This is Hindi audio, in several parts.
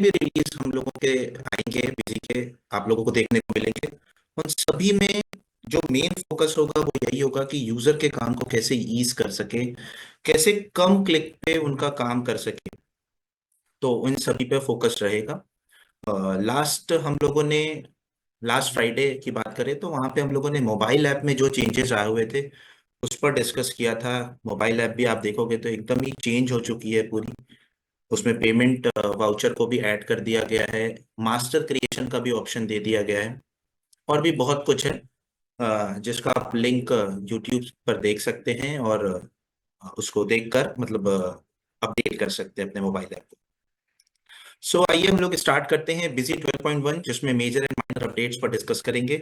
भी रिलीज हम लोगों के आएंगे बिजी के, आप लोगों को देखने को मिलेंगे। उन सभी में जो मेन फोकस होगा वो यही होगा कि यूजर के काम को कैसे ईज कर सके, कैसे कम क्लिक पे उनका काम कर सके। तो इन सभी पे फोकस रहेगा। लास्ट हम लोगों ने लास्ट फ्राइडे की बात करें तो वहां पे हम लोगों ने मोबाइल ऐप में जो चेंजेस आए हुए थे उस पर डिस्कस किया था। मोबाइल ऐप भी आप देखोगे तो एकदम ही चेंज हो चुकी है पूरी। उसमें पेमेंट वाउचर को भी ऐड कर दिया गया है, मास्टर क्रिएशन का भी ऑप्शन दे दिया गया है, और भी बहुत कुछ है जिसका आप लिंक यूट्यूब पर देख सकते हैं, और उसको देखकर मतलब अपडेट कर सकते हैं अपने मोबाइल ऐप को। सो आइए हम लोग स्टार्ट करते हैं बिजी 12.1, जिसमें मेजर एंड माइनर अपडेट्स पर डिस्कस करेंगे।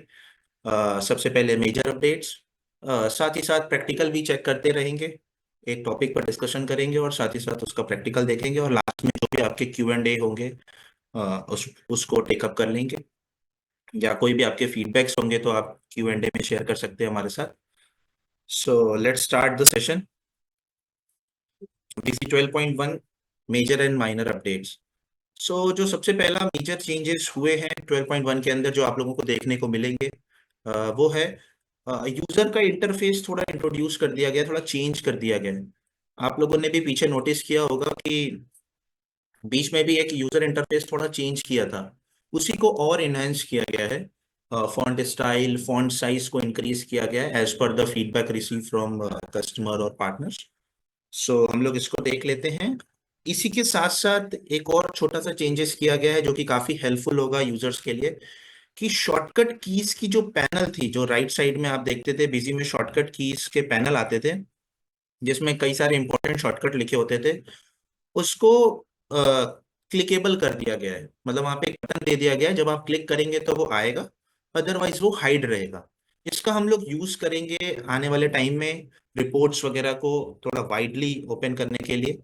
सबसे पहले मेजर अपडेट्स, साथ ही साथ प्रैक्टिकल भी चेक करते रहेंगे। एक टॉपिक पर डिस्कशन करेंगे और साथ ही साथ उसका प्रैक्टिकल देखेंगे, और लास्ट में जो भी आपके Q&A होंगे उसको टेकअप कर लेंगे। या कोई भी आपके फीडबैक्स होंगे तो आप Q&A में शेयर कर सकते हैं हमारे साथ। So let's start the session. BC 12.1, major and minor updates. So जो सबसे पहला मेजर चेंजेस हुए हैं 12.1 के अंदर जो आप लोगों को देखने को मिलेंगे, वो है यूजर का इंटरफेस थोड़ा इंट्रोड्यूस कर दिया गया, थोड़ा चेंज कर दिया गया है। आप लोगों ने भी पीछे नोटिस किया होगा कि बीच में भी एक यूजर इंटरफेस थोड़ा चेंज किया था, उसी को और इनहेंस किया गया है। फॉन्ट स्टाइल, फॉन्ट साइज को इंक्रीज किया गया है as per the feedback received from customer और पार्टनर्स। सो हम लोग इसको देख लेते हैं। इसी के साथ साथ एक और छोटा सा चेंजेस किया गया है जो कि काफी हेल्पफुल होगा यूजर्स के लिए, कि शॉर्टकट कीज की जो पैनल थी, जो राइट साइड में आप देखते थे बिजी में शॉर्टकट कीज के पैनल आते थे जिसमें कई सारे इंपॉर्टेंट शॉर्टकट लिखे होते थे, उसको क्लिकेबल कर दिया गया है। मतलब वहां पे एक बटन दे दिया गया है, जब आप क्लिक करेंगे तो वो आएगा, अदरवाइज वो हाइड रहेगा। इसका हम लोग यूज करेंगे आने वाले टाइम में रिपोर्ट्स वगैरह को थोड़ा वाइडली ओपन करने के लिए।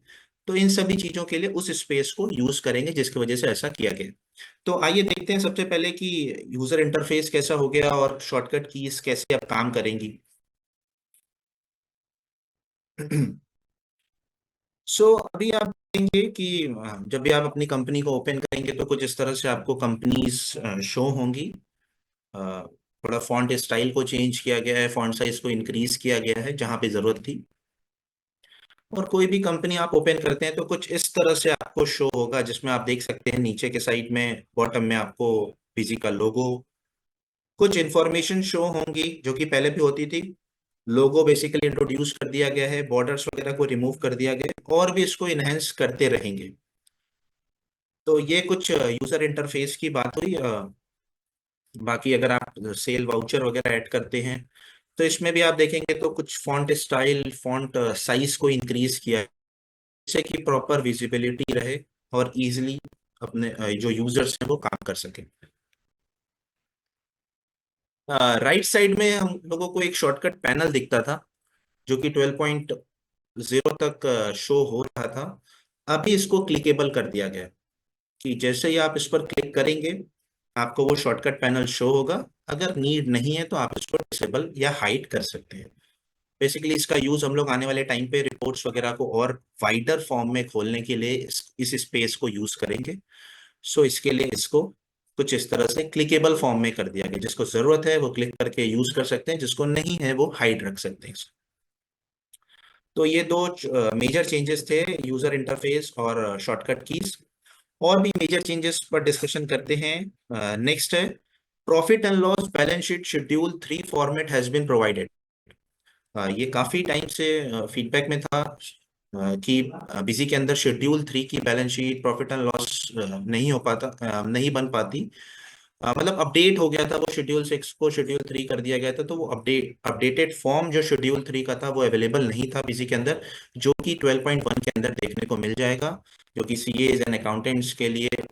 तो इन सभी चीजों के लिए उस स्पेस को यूज करेंगे जिसकी वजह से ऐसा किया गया। तो आइए देखते हैं सबसे पहले कि यूजर इंटरफेस कैसा हो गया और शॉर्टकट कीज कैसे अब काम करेंगी। सो अभी आप देखेंगे कि जब भी आप अपनी कंपनी को ओपन करेंगे तो कुछ इस तरह से आपको कंपनीज शो होंगी। थोड़ा फॉन्ट स्टाइल को चेंज किया गया है, फॉन्ट साइज को इंक्रीज किया गया है जहां पे जरूरत थी। और कोई भी कंपनी आप ओपन करते हैं तो कुछ इस तरह से आपको शो होगा, जिसमें आप देख सकते हैं नीचे के साइड में बॉटम में आपको बिजी का लोगो, कुछ इंफॉर्मेशन शो होंगी जो कि पहले भी होती थी। लोगो बेसिकली इंट्रोड्यूस कर दिया गया है, बॉर्डर्स वगैरह को रिमूव कर दिया गया है, और भी इसको इनहेंस करते रहेंगे। तो ये कुछ यूजर इंटरफेस की बात हुई। बाकी अगर आप सेल वाउचर वगैरह ऐड करते हैं तो इसमें भी आप देखेंगे तो कुछ फॉन्ट स्टाइल, फॉन्ट साइज को इंक्रीज किया है, जिससे कि प्रॉपर विजिबिलिटी रहे और इजीली अपने जो यूजर्स हैं वो काम कर सके। राइट साइड में हम लोगों को एक शॉर्टकट पैनल दिखता था जो कि 12.0 तक शो हो रहा था। अभी इसको क्लिकेबल कर दिया गया है, कि जैसे ही आप इस पर क्लिक करेंगे आपको वो शॉर्टकट पैनल शो होगा। अगर नीड नहीं है तो आप इसको डिसेबल या हाइड कर सकते हैं। बेसिकली इसका यूज हम लोग आने वाले टाइम पे रिपोर्ट्स वगैरह को और वाइडर फॉर्म में खोलने के लिए इस स्पेस को यूज करेंगे। सो इसके लिए इसको कुछ इस तरह से क्लिकेबल फॉर्म में कर दिया गया, जिसको जरूरत है वो क्लिक करके यूज कर सकते हैं, जिसको नहीं है वो हाइड रख सकते हैं। तो ये दो मेजर चेंजेस थे, यूजर इंटरफेस और शॉर्टकट कीज। और भी मेजर चेंजेस पर डिस्कशन करते हैं। नेक्स्ट है profit and loss balance sheet schedule 3 format has been provided. ये काफी टाइम से फीडबैक में था कि बिजी के अंदर शेड्यूल 3 की balance sheet, profit and loss नहीं हो पाता, नहीं बन पाती। मतलब अपडेट हो गया था वो, शेड्यूल 6 को शेड्यूल 3 कर दिया गया था, तो वो अपडेटेड फॉर्म जो शेड्यूल 3 का था वो अवेलेबल नहीं था बिजी के अंदर, जो कि 12.1 के अंदर देखने को मिल जाएगा, जो कि सीएज एंड अकाउंटेंट्स के लिए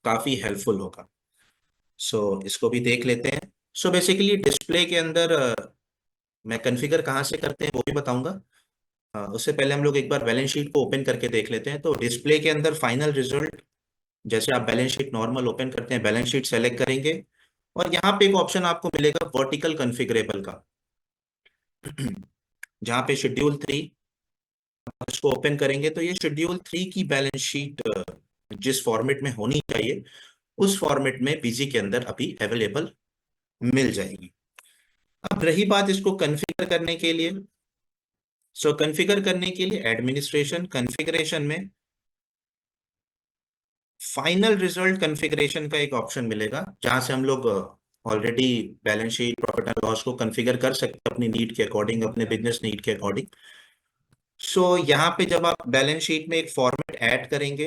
काफी हेल्पफुल होगा। सो इसको भी देख लेते हैं। सो बेसिकली डिस्प्ले के अंदर मैं कॉन्फ़िगर कहाँ से करते हैं वो भी बताऊंगा। उससे पहले हम लोग एक बार बैलेंस शीट को ओपन करके देख लेते हैं। तो डिस्प्ले के अंदर फाइनल रिजल्ट, जैसे आप बैलेंस शीट नॉर्मल ओपन करते हैं, बैलेंस शीट सेलेक्ट करेंगे और यहाँ पे एक ऑप्शन आपको मिलेगा वर्टिकल कॉन्फ़िगरेबल का, जहाँ पे शेड्यूल 3, इसको ओपन करेंगे तो ये शेड्यूल 3 की बैलेंस शीट जिस फॉर्मेट में होनी चाहिए उस फॉर्मेट में बीजी के अंदर अभी अवेलेबल मिल जाएगी। अब रही बात इसको कॉन्फ़िगर करने के लिए, सो कॉन्फ़िगर करने के लिए एडमिनिस्ट्रेशन कॉन्फ़िगरेशन में फाइनल रिजल्ट कॉन्फ़िगरेशन का एक ऑप्शन मिलेगा, जहां से हम लोग already balance sheet profit and loss को कॉन्फ़िगर कर सकते हैं अपनी नीड के अकॉर्डिंग, अपने बिजनेस नीड के अकॉर्डिंग। सो यहाँ पे जब आप बैलेंस शीट में एक फॉर्मेट ऐड करेंगे,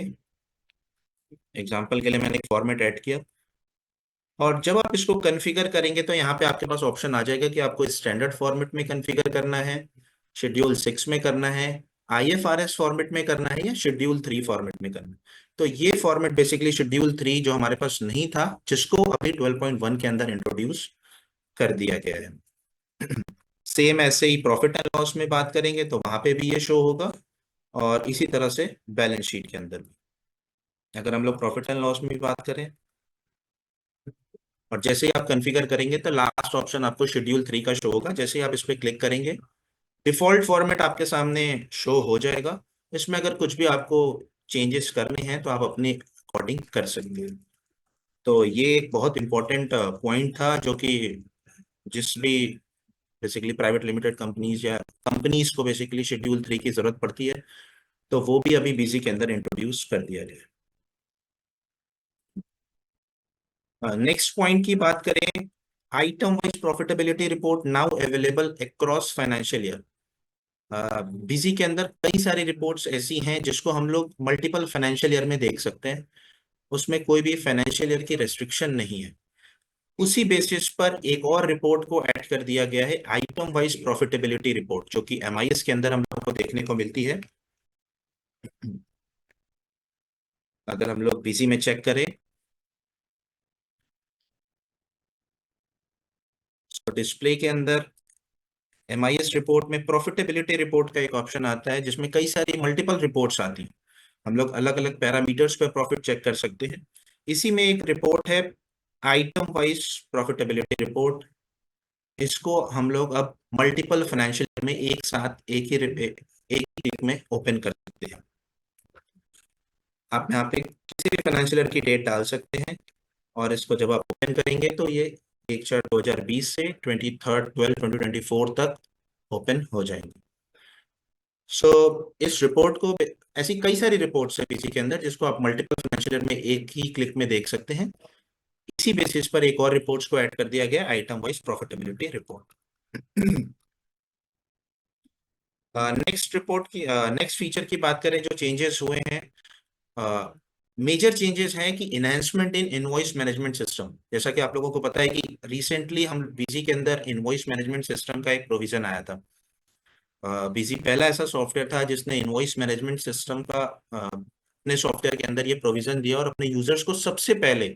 एग्जांपल के लिए मैंने एक फॉर्मेट ऐड किया, और जब आप इसको कॉन्फ़िगर करेंगे तो यहाँ पे आपके पास ऑप्शन आ जाएगा कि आपको स्टैंडर्ड फॉर्मेट में कॉन्फ़िगर करना है, शेड्यूल 6 में करना है, आईएफआरएस फॉर्मेट में करना है, या शेड्यूल 3 फॉर्मेट में करना है। तो ये फॉर्मेट बेसिकली शेड्यूल 3 जो हमारे पास नहीं था, जिसको अभी 12.1 के अंदर इंट्रोड्यूस कर दिया गया है। सेम ऐसे ही प्रॉफिट एंड लॉस में बात करेंगे तो वहां पे भी ये शो होगा, और इसी तरह से बैलेंस शीट के अंदर भी। अगर हम लोग प्रॉफिट एंड लॉस में भी बात करें, और जैसे ही आप कॉन्फ़िगर करेंगे तो लास्ट ऑप्शन आपको शेड्यूल 3 का शो होगा। जैसे ही आप इस पर क्लिक करेंगे डिफॉल्ट फॉर्मेट आपके सामने शो हो जाएगा। इसमें अगर कुछ भी आपको चेंजेस करने हैं तो आप अपने अकॉर्डिंग कर सकते हैं। तो ये एक बहुत इंपॉर्टेंट पॉइंट था, जो कि जिस भी बेसिकली प्राइवेट लिमिटेड कंपनीज या कंपनीज को बेसिकली शेड्यूल 3 की जरूरत पड़ती है, तो वो भी अभी बीजी के अंदर इंट्रोड्यूस कर दिया गया है। नेक्स्ट पॉइंट की बात करें, item wise profitability report now available across financial year. Busy के अंदर कई सारी रिपोर्ट्स ऐसी हैं जिसको हम लोग मल्टीपल फाइनेंशियल ईयर में देख सकते हैं, उसमें कोई भी फाइनेंशियल ईयर की रेस्ट्रिक्शन नहीं है। उसी बेसिस पर एक और रिपोर्ट को ऐड कर दिया गया है, आइटम वाइज प्रॉफिटेबिलिटी रिपोर्ट, जो कि एमआईएस के अंदर हम लोग को देखने को मिलती है। अगर हम लोग बिजी में चेक करें तो डिस्प्ले के अंदर एमआईएस रिपोर्ट में प्रॉफिटेबिलिटी रिपोर्ट का एक ऑप्शन आता है, जिसमें कई सारी मल्टीपल रिपोर्ट्स आती हैं। हम लोग अलग अलग पैरामीटर्स पे प्रॉफिट चेक कर सकते हैं। इसी में एक रिपोर्ट है आइटम वाइज प्रॉफिटेबिलिटी रिपोर्ट। इसको हम लोग अब मल्टीपल फाइनेंशियल में एक साथ एक ही क्लिक में ओपन कर सकते हैं। आप यहाँ पे किसी भी फाइनेंशियल ईयर की डेट डाल सकते हैं, और इसको जब आप ओपन करेंगे तो ये 1/4/2020 से 23/12/2024 तक ओपन हो जाएंगे। सो इस रिपोर्ट को, ऐसी कई सारी रिपोर्ट्स है पीसी के अंदर जिसको आप मल्टीपल फाइनेंशियल ईयर में एक ही क्लिक में देख सकते हैं। इसी बेसिस पर एक और रिपोर्ट्स को ऐड कर दिया गया, item wise profitability report. Next report की नेक्स्ट फीचर की बात करें, जो चेंजेस हुए हैं, मेजर चेंजेस हैं कि enhancement in invoice management system. जैसा कि आप लोगों को पता है कि रिसेंटली हम बीजी के अंदर इनवॉइस मैनेजमेंट सिस्टम का एक प्रोविजन आया था। बीजी पहला ऐसा सॉफ्टवेयर था जिसने इनवॉइस मैनेजमेंट सिस्टम का अपने सॉफ्टवेयर के अंदर ये प्रोविजन दिया, और अपने यूजर्स को सबसे पहले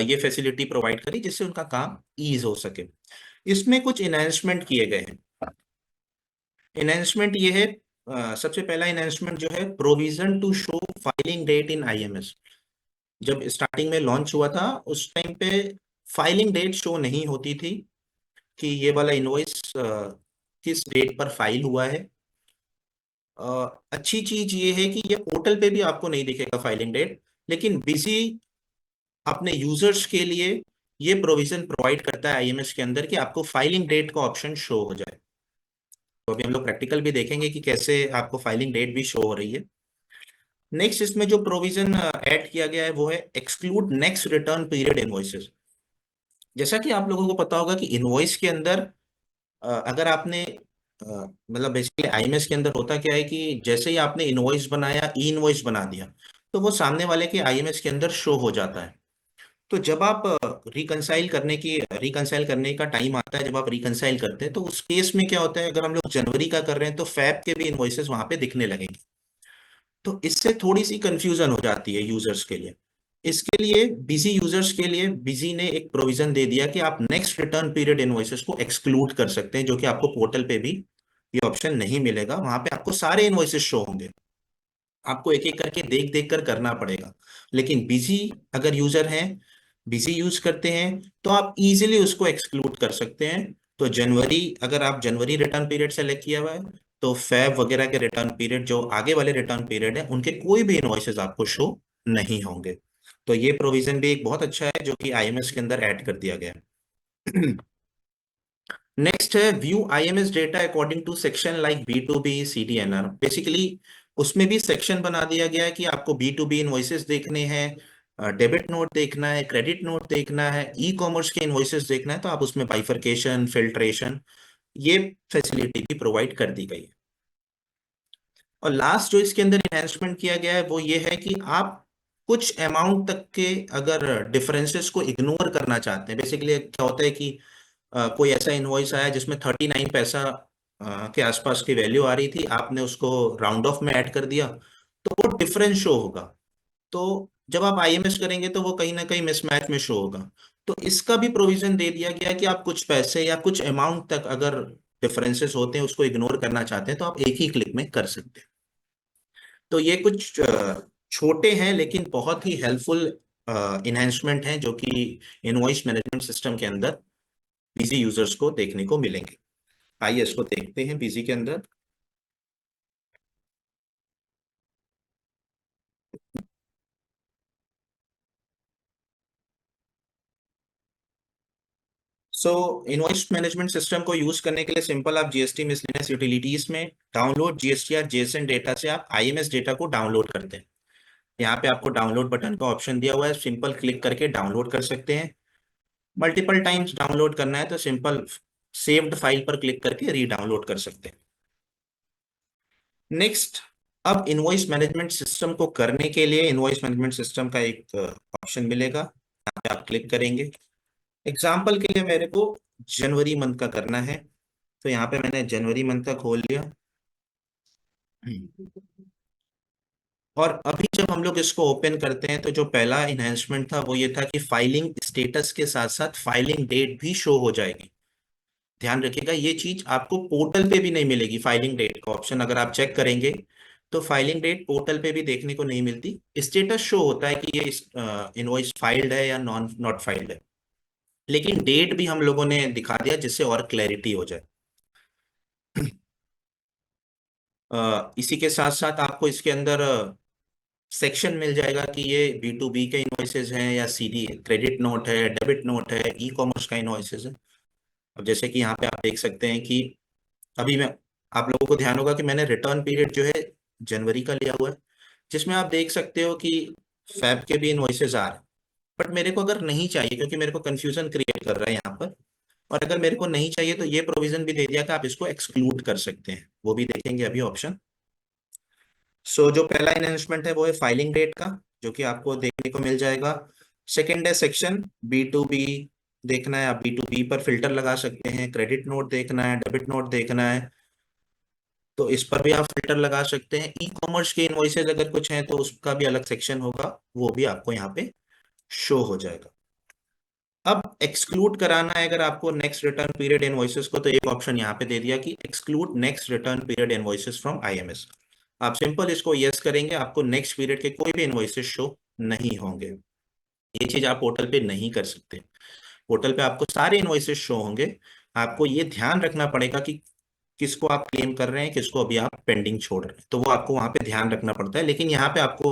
ये फैसिलिटी प्रोवाइड करी, जिससे उनका काम ईज हो सके। इसमें कुछ इनहेंसमेंट किए गए हैं। इनहेंसमेंट ये है, सबसे पहला इनहेंसमेंट जो है, provision to show filing date in IMS. जब स्टार्टिंग में लॉन्च हुआ था उस टाइम पे फाइलिंग डेट शो नहीं होती थी, कि ये वाला इनवॉइस किस डेट पर फाइल हुआ है। अच्छी चीज ये है कि ये पोर्टल पे भी आपको नहीं दिखेगा फाइलिंग डेट, लेकिन बिजी अपने यूजर्स के लिए ये प्रोविजन प्रोवाइड करता है आईएमएस के अंदर, कि आपको फाइलिंग डेट का ऑप्शन शो हो जाए। तो अभी हम लोग प्रैक्टिकल भी देखेंगे कि कैसे आपको फाइलिंग डेट भी शो हो रही है। नेक्स्ट इसमें जो प्रोविजन ऐड किया गया है वो है exclude next return period invoices. जैसा कि आप लोगों को पता होगा कि इनवॉइस के अंदर अगर आपने मतलब बेसिकली आईएमएस के अंदर होता क्या है कि जैसे ही आपने इनवॉइस बनाया, ई इनवॉइस बना दिया, तो वो सामने वाले के आईएमएस के अंदर शो हो जाता है। तो जब आप रिकंसाइल करने का टाइम आता है, जब आप रिकंसाइल करते हैं, तो उस केस में क्या होता है, अगर हम लोग जनवरी का कर रहे हैं तो फैब के भी इनवॉइसेस वहां पे दिखने लगेंगे। तो इससे थोड़ी सी कंफ्यूजन हो जाती है यूजर्स के लिए। इसके लिए बिजी यूजर्स के लिए बिजी ने एक प्रोविजन दे दिया कि आप नेक्स्ट रिटर्न पीरियड इनवॉइसेस को एक्सक्लूड कर सकते हैं, जो कि आपको पोर्टल पे भी ये ऑप्शन नहीं मिलेगा। वहां पे आपको सारे इनवॉइसेस शो होंगे, आपको एक एक करके देख देख कर करना पड़ेगा। लेकिन बिजी अगर यूजर हैं, बिजी यूज करते हैं, तो आप इजीली उसको एक्सक्लूड कर सकते हैं। तो जनवरी, अगर आप जनवरी रिटर्न पीरियड सेलेक्ट किया हुआ है, तो फैब वगैरह के रिटर्न पीरियड, जो आगे वाले रिटर्न पीरियड है, उनके कोई भी इनवॉइसेस आपको शो नहीं होंगे। तो ये प्रोविजन भी एक बहुत अच्छा है जो कि आईएमएस के अंदर ऐड कर दिया गया है। नेक्स्ट है view IMS data according to section like B to B CDNR. Basically उसमें भी सेक्शन बना दिया गया है कि आपको बी टू बी इनवॉइसेस देखने हैं, डेबिट नोट देखना है, क्रेडिट नोट देखना है, ई कॉमर्स के इनवॉइसेस देखना है, तो आप उसमें बाइफरकेशन, फिल्ट्रेशन, ये फैसिलिटी भी प्रोवाइड कर दी गई है। और लास्ट जो इसके अंदर इन्हेंसमेंट किया गया है वो ये है कि आप कुछ अमाउंट तक के अगर डिफरेंसेस को इग्नोर करना चाहते हैं, बेसिकली क्या होता है कि कोई ऐसा इनवॉइस आया जिसमें 39 पैसा के आसपास की वैल्यू आ रही थी, आपने उसको राउंड ऑफ में ऐड कर दिया, तो वो डिफरेंस शो होगा। तो जब आप आईएमएस करेंगे तो वो कहीं ना कहीं मिसमैच में शो होगा। तो इसका भी प्रोविजन दे दिया गया है कि आप कुछ पैसे या कुछ अमाउंट तक अगर डिफरेंसेस होते हैं उसको इग्नोर करना चाहते हैं तो आप एक ही क्लिक में कर सकते हैं। तो ये कुछ छोटे हैं लेकिन बहुत ही हेल्पफुल इन्हेंसमेंट हैं जो कि इनवॉइस मैनेजमेंट सिस्टम के अंदर बिजी यूजर्स को देखने को मिलेंगे। आइए इसको देखते हैं बिजी के अंदर। सो इनवॉइस मैनेजमेंट सिस्टम को यूज करने के लिए सिंपल आप जीएसटी मिसलेनियस यूटिलिटीज में डाउनलोड जीएसटीआर जेएसएन डेटा से आप आईएमएस डेटा को डाउनलोड करते हैं। यहाँ पे आपको डाउनलोड बटन का ऑप्शन दिया हुआ है, सिंपल क्लिक करके डाउनलोड कर सकते हैं। मल्टीपल टाइम्स डाउनलोड करना है तो सिंपल सेव्ड फाइल पर क्लिक करके री डाउनलोड कर सकते हैं। नेक्स्ट, अब इनवॉइस मैनेजमेंट सिस्टम को करने के लिए इनवॉइस मैनेजमेंट सिस्टम का एक ऑप्शन मिलेगा, यहाँ पे आप क्लिक करेंगे। एग्जाम्पल के लिए मेरे को जनवरी मंथ का करना है, तो यहाँ पे मैंने जनवरी मंथ का खोल लिया। और अभी जब हम लोग इसको ओपन करते हैं तो जो पहला इन्हेंसमेंट था वो ये था कि फाइलिंग स्टेटस के साथ साथ फाइलिंग डेट भी शो हो जाएगी। ध्यान रखिएगा ये चीज आपको पोर्टल पे भी नहीं मिलेगी। फाइलिंग डेट का ऑप्शन अगर आप चेक करेंगे तो फाइलिंग डेट पोर्टल पे भी देखने को नहीं मिलती। स्टेटस शो होता है कि ये इनवॉइस फाइल्ड है या नॉट फाइल्ड है, लेकिन डेट भी हम लोगों ने दिखा दिया जिससे और क्लैरिटी हो जाए। इसी के साथ साथ आपको इसके अंदर सेक्शन मिल जाएगा कि ये बी टू बी के इनवॉइसेज हैं या सीडी क्रेडिट नोट है, डेबिट नोट है, ई कॉमर्स का इनवॉइसेज है। अब जैसे कि यहाँ पे आप देख सकते हैं कि अभी मैं, आप लोगों को ध्यान होगा कि मैंने रिटर्न पीरियड जो है जनवरी का लिया हुआ है, जिसमें आप देख सकते हो कि फैब के भी इनवॉइसेज आ रहे हैं। बट मेरे को अगर नहीं चाहिए, क्योंकि मेरे को कंफ्यूजन क्रिएट कर रहा है यहाँ पर, और अगर मेरे को नहीं चाहिए तो ये प्रोविजन भी दे दिया कि आप इसको एक्सक्लूड कर सकते हैं, वो भी देखेंगे अभी ऑप्शन। सो जो पहला एनहेंसमेंट है वो है फाइलिंग डेट का, जो कि आपको देखने को मिल जाएगा। सेकंड है सेक्शन बी टू बी देखना है, आप बी टू बी पर फिल्टर लगा सकते हैं। क्रेडिट नोट देखना है, डेबिट नोट देखना है, तो इस पर भी आप फिल्टर लगा सकते हैं। ई कॉमर्स के इनवॉइसेज अगर कुछ हैं तो उसका भी अलग सेक्शन होगा, वो भी आपको यहाँ पे शो हो जाएगा। अब एक्सक्लूड कराना है अगर आपको नेक्स्ट रिटर्न पीरियड इनवॉइसेस को, तो एक ऑप्शन यहाँ पे दे दिया कि exclude next return period invoices from IMS. आप सिंपल इसको यस करेंगे, आपको नेक्स्ट पीरियड के कोई भी इनवॉइसेस शो नहीं होंगे। ये चीज आप पोर्टल पे नहीं कर सकते। पोर्टल पे आपको सारे इनवॉइसेस शो होंगे। आपको ये ध्यान रखना पड़ेगा कि किसको आप क्लेम कर रहे हैं, किसको अभी आप पेंडिंग छोड़ रहे हैं, तो वो आपको वहां पे ध्यान रखना पड़ता है, लेकिन यहाँ पे आपको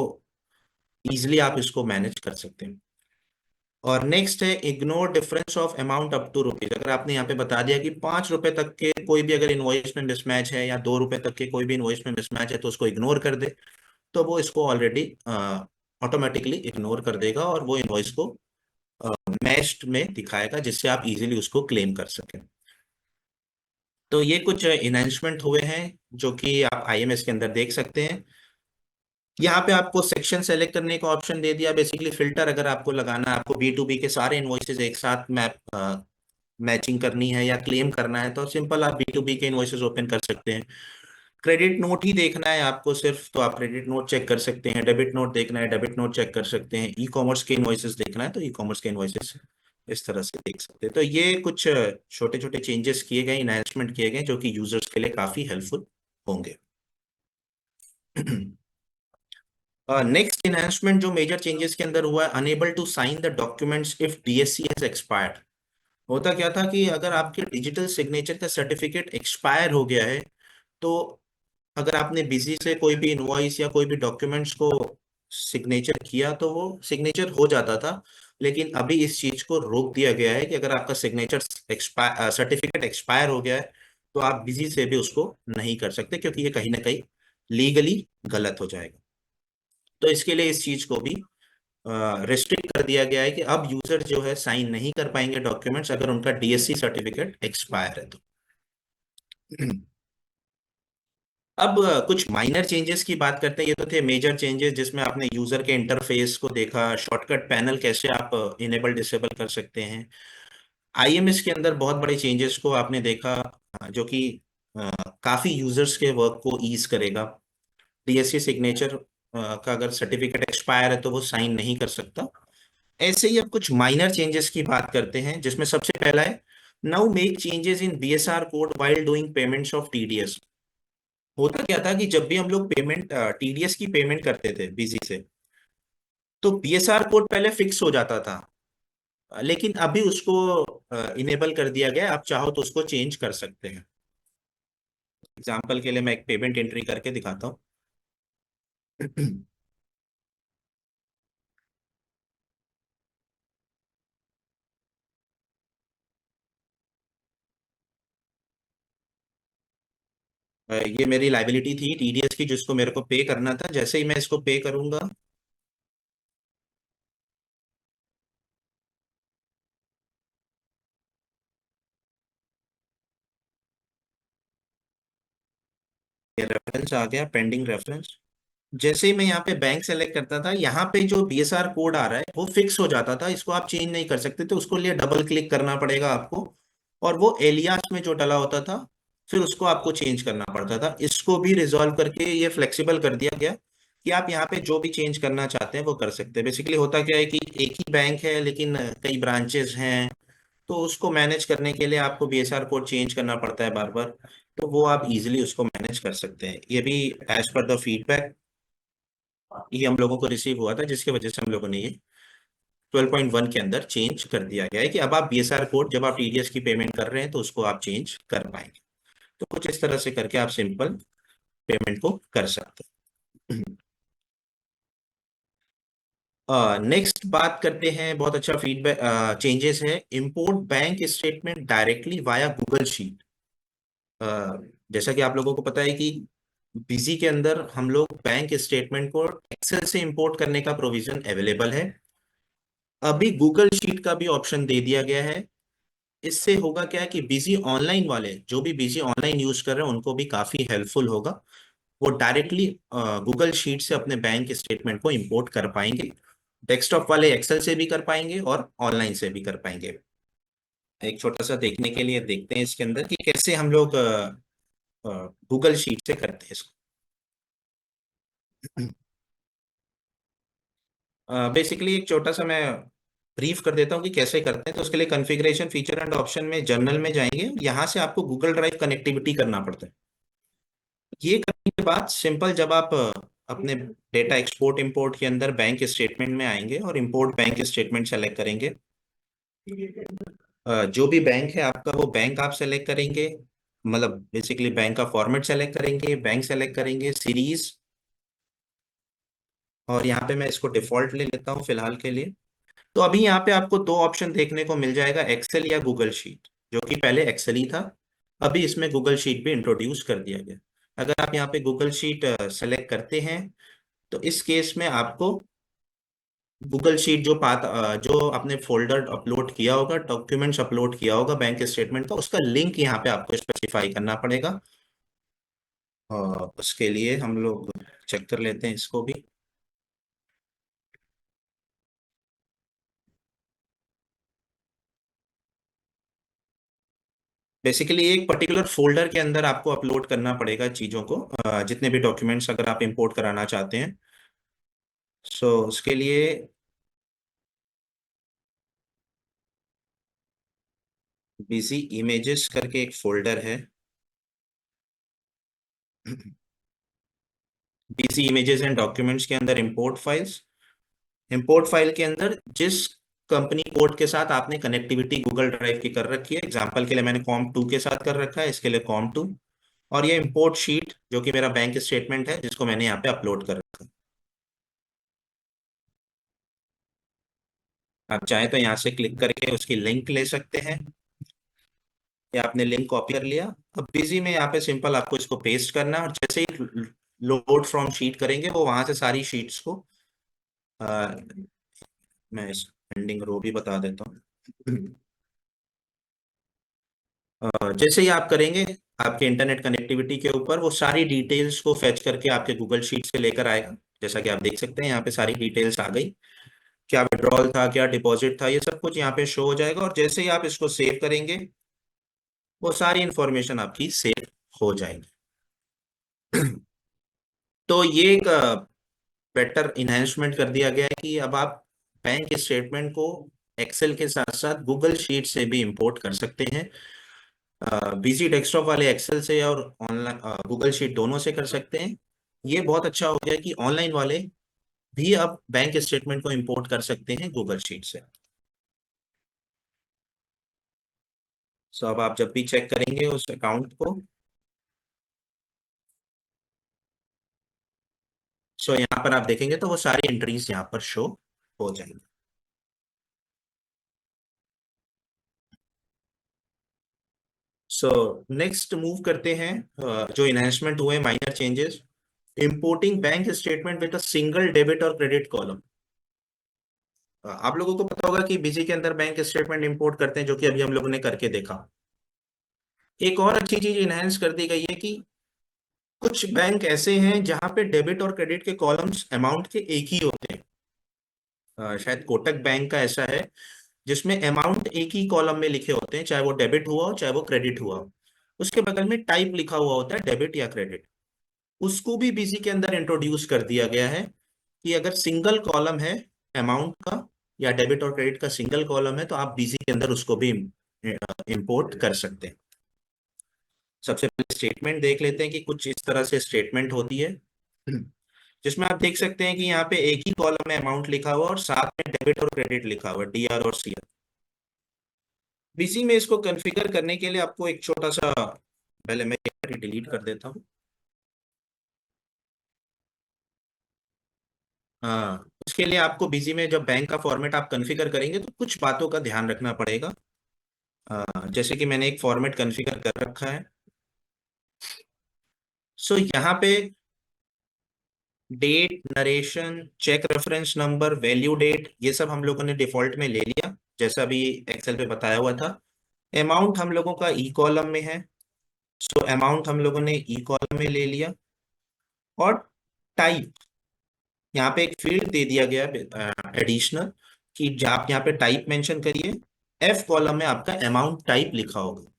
इजिली आप इसको मैनेज कर सकते हैं। और नेक्स्ट है ignore difference of amount up to rupees. अगर आपने यहाँ पे बता दिया कि 5 रुपए तक के कोई भी अगर इनवॉइस में मिसमैच है या 2 रुपए तक के कोई भी इनवॉइस में मिसमैच है तो उसको इग्नोर कर दे, तो वो इसको ऑलरेडी ऑटोमेटिकली इग्नोर कर देगा और वो इनवॉइस को मैच्ड में दिखाएगा, जिससे आप इजीली उसको क्लेम कर सकें। तो ये कुछ इनहेंसमेंट हुए हैं जो कि आप आईएमएस के अंदर देख सकते हैं। यहाँ पे आपको सेक्शन सेलेक्ट करने का ऑप्शन दे दिया। बेसिकली फिल्टर अगर आपको लगाना है, आपको बी टू बी के सारे इनवॉइसेज एक साथ मैचिंग करनी है या क्लेम करना है, तो सिंपल आप बी टू बी के इनवॉइसेज ओपन कर सकते हैं। क्रेडिट नोट ही देखना है आपको सिर्फ, तो आप क्रेडिट नोट चेक कर सकते हैं। डेबिट नोट देखना है, डेबिट नोट चेक कर सकते हैं। ई कॉमर्स के इनवॉइसेज देखना है तो ई कॉमर्स के इनवॉइसेज इस तरह से देख सकते हैं। तो ये कुछ छोटे छोटे चेंजेस किए गए, इनहेंसमेंट किए गए जो कि यूजर्स के लिए काफी हेल्पफुल होंगे। नेक्स्ट इनहेंसमेंट जो मेजर चेंजेस के अंदर हुआ है, enable to sign the documents if DSC has expired. होता क्या था कि अगर आपके डिजिटल सिग्नेचर का सर्टिफिकेट एक्सपायर हो गया है तो अगर आपने बिजी से कोई भी इनवॉइस या कोई भी डॉक्यूमेंट्स को सिग्नेचर किया तो वो सिग्नेचर हो जाता था। लेकिन अभी इस चीज को रोक दिया गया है कि अगर आपका सिग्नेचर एक्सपायर सर्टिफिकेट एक्सपायर हो गया है तो आप बिजी से भी उसको नहीं कर सकते, क्योंकि ये कहीं ना कहीं लीगली गलत हो जाएगा। तो इसके लिए इस चीज को भी रिस्ट्रिक्ट कर दिया गया है कि अब यूजर जो है साइन नहीं कर पाएंगे डॉक्यूमेंट्स अगर उनका डीएससी सर्टिफिकेट एक्सपायर है तो। अब कुछ माइनर चेंजेस की बात करते हैं। ये तो थे मेजर चेंजेस जिसमें आपने यूजर के इंटरफेस को देखा, शॉर्टकट पैनल कैसे आप इनेबल डिसेबल कर सकते हैं। आईएमएस के अंदर बहुत बड़े चेंजेस को आपने देखा, जो कि काफी यूजर्स के वर्क को ईज करेगा। डीएससी सिग्नेचर का अगर सर्टिफिकेट एक्सपायर है तो वो साइन नहीं कर सकता। ऐसे ही अब कुछ माइनर चेंजेस की बात करते हैं, जिसमें सबसे पहला है now make changes in BSR code while doing payments of TDS. होता क्या था कि जब भी हम लोग पेमेंट टीडीएस की पेमेंट करते थे बिजी से, तो बीएसआर कोड पहले फिक्स हो जाता था। लेकिन अभी उसको इनेबल कर दिया गया है, आप चाहो तो उसको चेंज कर सकते हैं। एग्जाम्पल के लिए मैं एक पेमेंट एंट्री करके दिखाता हूँ। ये मेरी लाइबिलिटी थी टीडीएस की, जिसको मेरे को पे करना था। जैसे ही मैं इसको पे करूंगा, ये रेफरेंस आ गया, पेंडिंग रेफरेंस। जैसे ही मैं यहाँ पे बैंक सेलेक्ट करता था, यहाँ पे जो बीएसआर कोड आ रहा है वो फिक्स हो जाता था, इसको आप चेंज नहीं कर सकते थे। उसको लिए डबल क्लिक करना पड़ेगा आपको, और वो एलियास में जो डला होता था फिर उसको आपको चेंज करना पड़ता था। इसको भी रिजॉल्व करके ये फ्लेक्सिबल कर दिया गया कि आप यहाँ पे जो भी चेंज करना चाहते हैं वो कर सकते हैं। बेसिकली होता क्या है कि एक ही बैंक है लेकिन कई ब्रांचेस हैं, तो उसको मैनेज करने के लिए आपको बीएसआर कोड चेंज करना पड़ता है बार बार। तो वो आप इजीली उसको मैनेज कर सकते हैं। ये भी एज पर द फीडबैक ये हम लोगों को रिसीव हुआ था, जिसकी वजह से हम लोगों ने ये 12.1 के अंदर चेंज कर दिया गया है कि अब आप बीएसआर कोड जब आप टीडीएस की पेमेंट कर रहे हैं तो उसको आप चेंज कर पाएंगे। तो कुछ इस तरह से करके आप सिंपल पेमेंट को कर सकते हैं। नेक्स्ट बात करते हैं, बहुत अच्छा फीडबैक चेंजेस है, import bank statement directly via Google sheet. जैसा कि आप लोगों को पता है कि बिजी के अंदर हम लोग बैंक स्टेटमेंट को एक्सेल से इंपोर्ट करने का प्रोविजन अवेलेबल है। अभी गूगल शीट का भी ऑप्शन दे दिया गया है। इससे होगा क्या कि बिजी ऑनलाइन वाले जो भी बिजी ऑनलाइन यूज कर रहे हैं उनको भी काफी हेल्पफुल होगा। वो डायरेक्टली गूगल शीट से अपने बैंक स्टेटमेंट को इंपोर्ट कर पाएंगे। डेस्कटॉप वाले एक्सेल से भी कर पाएंगे और ऑनलाइन से भी कर पाएंगे। एक छोटा सा देखने के लिए देखते हैं इसके अंदर कि कैसे हम लोग गूगल शीट से करते हैं इसको। बेसिकली एक छोटा सा मैं ब्रीफ कर देता हूँ कि कैसे करते हैं। तो उसके लिए कॉन्फ़िगरेशन फीचर एंड ऑप्शन में जर्नल में जाएंगे, यहाँ से आपको गूगल ड्राइव कनेक्टिविटी करना पड़ता है। ये करने के बाद सिंपल जब आप अपने डेटा एक्सपोर्ट इंपोर्ट के अंदर बैंक स्टेटमेंट में आएंगे और इंपोर्ट बैंक स्टेटमेंट सेलेक्ट करेंगे, जो भी बैंक है आपका वो बैंक आप सेलेक्ट करेंगे। मतलब बेसिकली बैंक का फॉर्मेट सेलेक्ट करेंगे, बैंक सेलेक्ट करेंगे, सीरीज, और यहाँ पे मैं इसको डिफॉल्ट ले लेता हूँ फिलहाल के लिए। तो अभी यहाँ पे आपको दो ऑप्शन देखने को मिल जाएगा, एक्सेल या गूगल शीट। जो कि पहले एक्सेल ही था, अभी इसमें गूगल शीट भी इंट्रोड्यूस कर दिया गया। अगर आप यहाँ पे गूगल शीट सेलेक्ट करते हैं तो इस केस में आपको गूगल शीट जो आपने फोल्डर अपलोड किया होगा, डॉक्यूमेंट्स अपलोड किया होगा बैंक स्टेटमेंट का, उसका लिंक यहाँ पे आपको स्पेसिफाई करना पड़ेगा। और उसके लिए हम लोग चेक कर लेते हैं इसको भी। बेसिकली एक पर्टिकुलर फोल्डर के अंदर आपको अपलोड करना पड़ेगा चीज़ों को, जितने भी डॉक्यूमेंट्स अगर आप इंपोर्ट कराना चाहते हैं। सो उसके लिए बिजी इमेजेस करके एक फोल्डर है। बिजी इमेजेस एंड डॉक्यूमेंट्स के अंदर इंपोर्ट फाइल्स, इंपोर्ट फाइल के अंदर जिस कंपनी कोड के साथ आपने कनेक्टिविटी गूगल ड्राइव की कर रखी है, एग्जांपल के लिए मैंने कॉम 2 के साथ कर रखा है, इसके लिए कॉम 2। और ये इंपोर्ट शीट जो कि मेरा बैंक स्टेटमेंट है जिसको मैंने यहाँ पे अपलोड कर रखा है। आप चाहे तो यहाँ से क्लिक करके उसकी लिंक ले सकते हैं, या आपने लिंक कॉपी कर लिया। अब बिजी में यहाँ पे सिंपल आपको इसको पेस्ट करना है, और जैसे ही लोड फ्रॉम शीट करेंगे वो वहां से सारी शीट्स को मैं इस एंडिंग रो भी बता देता हूँ। जैसे ही आप करेंगे आपके इंटरनेट कनेक्टिविटी के ऊपर वो सारी डिटेल्स को फेच करके आपके गूगल शीट से लेकर आएगा। जैसा कि आप देख सकते हैं यहाँ पे सारी डिटेल्स आ गई, क्या विड्रॉल था, क्या डिपॉजिट था, ये सब कुछ यहाँ पे शो हो जाएगा। और जैसे ही आप इसको सेव करेंगे वो सारी इंफॉर्मेशन आपकी सेव हो जाएगी। तो ये एक बेटर इन्हेंसमेंट कर दिया गया है कि अब आप बैंक स्टेटमेंट को एक्सेल के साथ साथ गूगल शीट से भी इंपोर्ट कर सकते हैं। बीजी डेस्कटॉप वाले एक्सेल से और ऑनलाइन गूगल शीट दोनों से कर सकते हैं। ये बहुत अच्छा हो गया कि ऑनलाइन वाले भी अब बैंक स्टेटमेंट को इंपोर्ट कर सकते हैं गूगल शीट से। सो अब आप जब भी चेक करेंगे उस अकाउंट को, सो यहाँ पर आप देखेंगे तो वो सारी एंट्रीज यहाँ पर शो हो जाएंगी। सो नेक्स्ट मूव करते हैं, जो इन्हेंसमेंट हुए minor changes. Importing bank statement with a single debit और क्रेडिट कॉलम। आप लोगों को पता होगा कि बीजी के अंदर बैंक स्टेटमेंट इंपोर्ट करते हैं, जो कि अभी हम लोगों ने करके देखा। एक और अच्छी चीज इनहेंस कर दी गई है कि कुछ बैंक ऐसे हैं जहां पे डेबिट और क्रेडिट के कॉलम्स अमाउंट के एक ही होते हैं। शायद कोटक बैंक का ऐसा है जिसमें अमाउंट एक ही कॉलम में लिखे होते हैं, चाहे वो डेबिट हुआ हो चाहे वो क्रेडिट हुआ हो। उसके बगल में टाइप लिखा हुआ होता है, डेबिट या क्रेडिट। उसको भी बीसी के अंदर इंट्रोड्यूस कर दिया गया है कि अगर सिंगल कॉलम है अमाउंट का, या डेबिट और क्रेडिट का सिंगल कॉलम है, तो आप बीसी के अंदर उसको भी इंपोर्ट कर सकते हैं। सबसे पहले स्टेटमेंट देख लेते हैं कि कुछ इस तरह से स्टेटमेंट होती है, जिसमें आप देख सकते हैं कि यहाँ पे एक ही कॉलम में अमाउंट लिखा हुआ और साथ में डेबिट और क्रेडिट लिखा हुआ, डीआर और सीआर। बीसी में इसको कॉन्फ़िगर करने के लिए आपको एक छोटा सा, पहले मैं डिलीट कर देता हूँ। हाँ, उसके लिए आपको बीजी में जब बैंक का फॉर्मेट आप कॉन्फ़िगर करेंगे तो कुछ बातों का ध्यान रखना पड़ेगा। जैसे कि मैंने एक फॉर्मेट कॉन्फ़िगर कर रखा है। सो यहाँ पे date, narration, cheque reference number, value date, ये सब हम लोगों ने डिफॉल्ट में ले लिया जैसा अभी एक्सेल पे बताया हुआ था। अमाउंट हम लोगों का ई कॉलम में है, सो अमाउंट हम लोगों ने ई कॉलम में ले लिया। और टाइप, यहाँ पे एक फील्ड दे दिया गया एडिशनल कि आप यहाँ पे टाइप मेंशन करिए। एफ कॉलम में आपका अमाउंट टाइप लिखा होगा,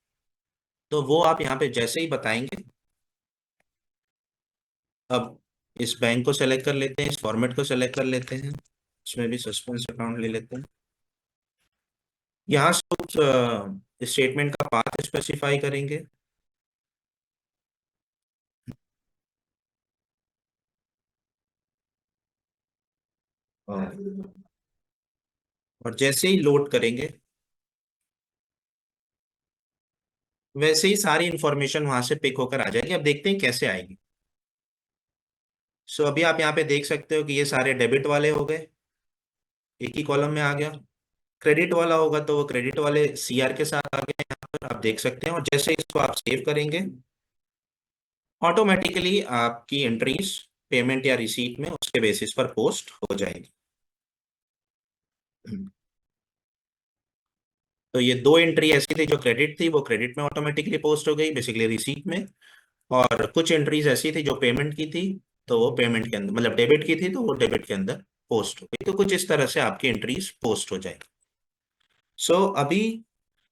तो वो आप यहाँ पे जैसे ही बताएंगे। अब इस बैंक को सेलेक्ट कर लेते हैं, इस फॉर्मेट को सेलेक्ट कर लेते हैं, इसमें भी सस्पेंस अकाउंट ले लेते हैं। यहाँ से कुछ स्टेटमेंट का पाथ स्पेसिफाई करेंगे। और और जैसे ही लोड करेंगे वैसे ही सारी इंफॉर्मेशन वहां से पिक होकर आ जाएगी। अब देखते हैं कैसे आएगी। सो अभी आप यहाँ पे देख सकते हो कि ये सारे डेबिट वाले हो गए, एक ही कॉलम में आ गया। क्रेडिट वाला होगा तो वो क्रेडिट वाले सीआर के साथ आ गए, यहाँ पर आप देख सकते हैं। और जैसे इसको आप सेव करेंगे ऑटोमेटिकली आपकी एंट्रीज पेमेंट या रिसीट में उसके बेसिस पर पोस्ट हो जाएगी। तो ये दो एंट्री ऐसी थी जो क्रेडिट थी, वो क्रेडिट में ऑटोमेटिकली पोस्ट हो गई बेसिकली रिसीट में। और कुछ एंट्रीज ऐसी थी जो पेमेंट की थी, तो वो पेमेंट के अंदर, मतलब डेबिट की थी तो वो डेबिट के अंदर पोस्ट हो गई। तो कुछ इस तरह से आपकी एंट्रीज पोस्ट हो जाएगी। सो अभी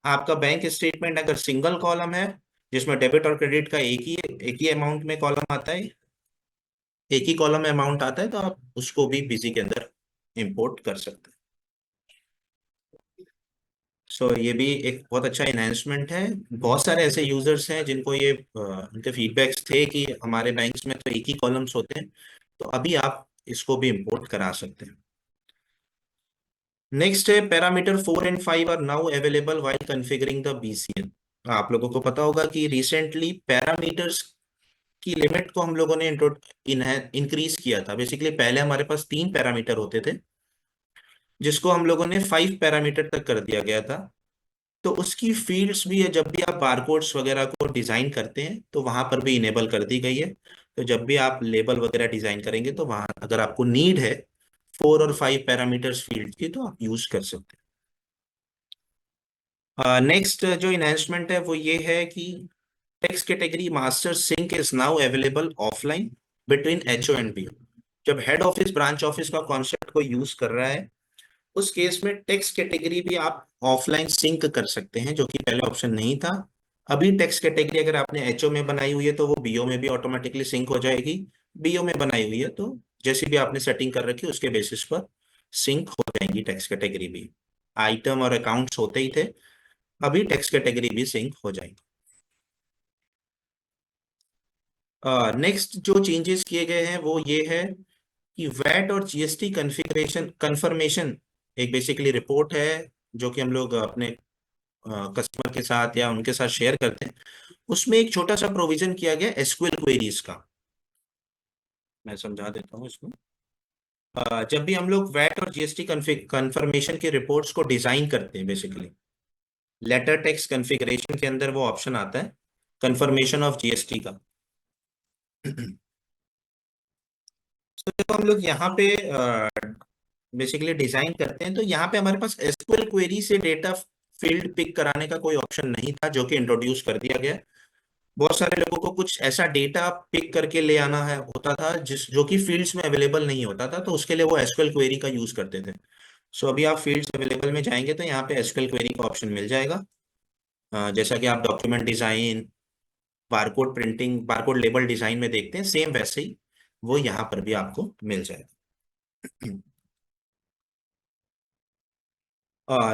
आपका बैंक स्टेटमेंट अगर सिंगल कॉलम है जिसमें डेबिट और क्रेडिट का एक ही अमाउंट में कॉलम आता है, एक ही कॉलम में अमाउंट आता है, तो आप उसको भी बिजी के अंदर इंपोर्ट कर सकते हैं। सो ये भी एक बहुत अच्छा इन्हेंसमेंट है। बहुत सारे ऐसे यूजर्स हैं जिनको ये उनके फीडबैक्स थे कि हमारे बैंक्स में तो एक ही कॉलम्स होते हैं, तो अभी आप इसको भी इंपोर्ट करा सकते हैं। नेक्स्ट है parameter 4 and 5 are now available while configuring the BCN. आप लोगों को पता होगा कि रिसेंटली पैरामीटर्स की लिमिट को हम लोगों ने इंक्रीज किया था। बेसिकली पहले हमारे पास 3 पैरामीटर होते थे, जिसको हम लोगों ने 5 पैरामीटर तक कर दिया गया था। तो उसकी फील्ड्स भी है, जब भी आप बारकोड्स वगैरह को डिजाइन करते हैं तो वहां पर भी इनेबल कर दी गई है। तो जब भी आप लेबल वगैरह डिजाइन करेंगे तो वहां अगर आपको नीड है 4 और 5 पैरामीटर्स फील्ड की, तो आप यूज कर सकते हैं। नेक्स्ट जो इन्हेंसमेंट है वो ये है कि text category master sync is now available offline between HO and BO. जब हेड ऑफिस ब्रांच ऑफिस का कॉन्सेप्ट को यूज कर रहा है, उस केस में टेक्स्ट कैटेगरी भी आप ऑफलाइन सिंक कर सकते हैं, जो कि पहले ऑप्शन नहीं था। अभी टेक्स्ट कैटेगरी अगर आपने एचओ में बनाई हुई है तो वो बीओ में भी ऑटोमेटिकली सिंक हो जाएगी। बीओ में बनाई हुई है तो जैसी भी आपने सेटिंग कर रखी है उसके बेसिस पर सिंक हो जाएंगी टेक्स्ट कैटेगरी भी। आइटम और अकाउंट्स होते ही थे, अभी टेक्स्ट कैटेगरी भी सिंक हो जाएंगी। नेक्स्ट जो चेंजेस किए गए हैं वो ये है कि वैट और जीएसटी कन्फिग्रेशन कंफर्मेशन एक बेसिकली रिपोर्ट है, जो कि हम लोग अपने कस्टमर के साथ या उनके साथ शेयर करते हैं। उसमें एक छोटा सा प्रोविजन किया गया एसक्यूएल क्वेरीज का। मैं समझा देता हूँ इसको। जब भी हम लोग वैट और जीएसटी कंफर्मेशन की रिपोर्ट्स को डिजाइन करते हैं, बेसिकली लेटर टेक्स्ट कॉन्फ़िगरेशन के अंदर वो ऑप्शन आता है कंफर्मेशन ऑफ जीएसटी का। तो जब हम लोग यहाँ पे बेसिकली डिजाइन करते हैं तो यहाँ पे हमारे पास एसक्यूएल क्वेरी से डेटा फील्ड पिक कराने का कोई ऑप्शन नहीं था, जो कि इंट्रोड्यूस कर दिया गया है। बहुत सारे लोगों को कुछ ऐसा डेटा पिक करके ले आना है होता था जिस जो कि फील्ड्स में अवेलेबल नहीं होता था, तो उसके लिए वो एसक्यूएल क्वेरी का यूज करते थे। सो अभी आप फील्ड्स अवेलेबल में जाएंगे तो यहाँ पे एसक्यूएल क्वेरी का ऑप्शन मिल जाएगा। जैसा कि आप document design, barcode printing, barcode label design में देखते हैं, सेम वैसे ही वो यहाँ पर भी आपको मिल जाएगा।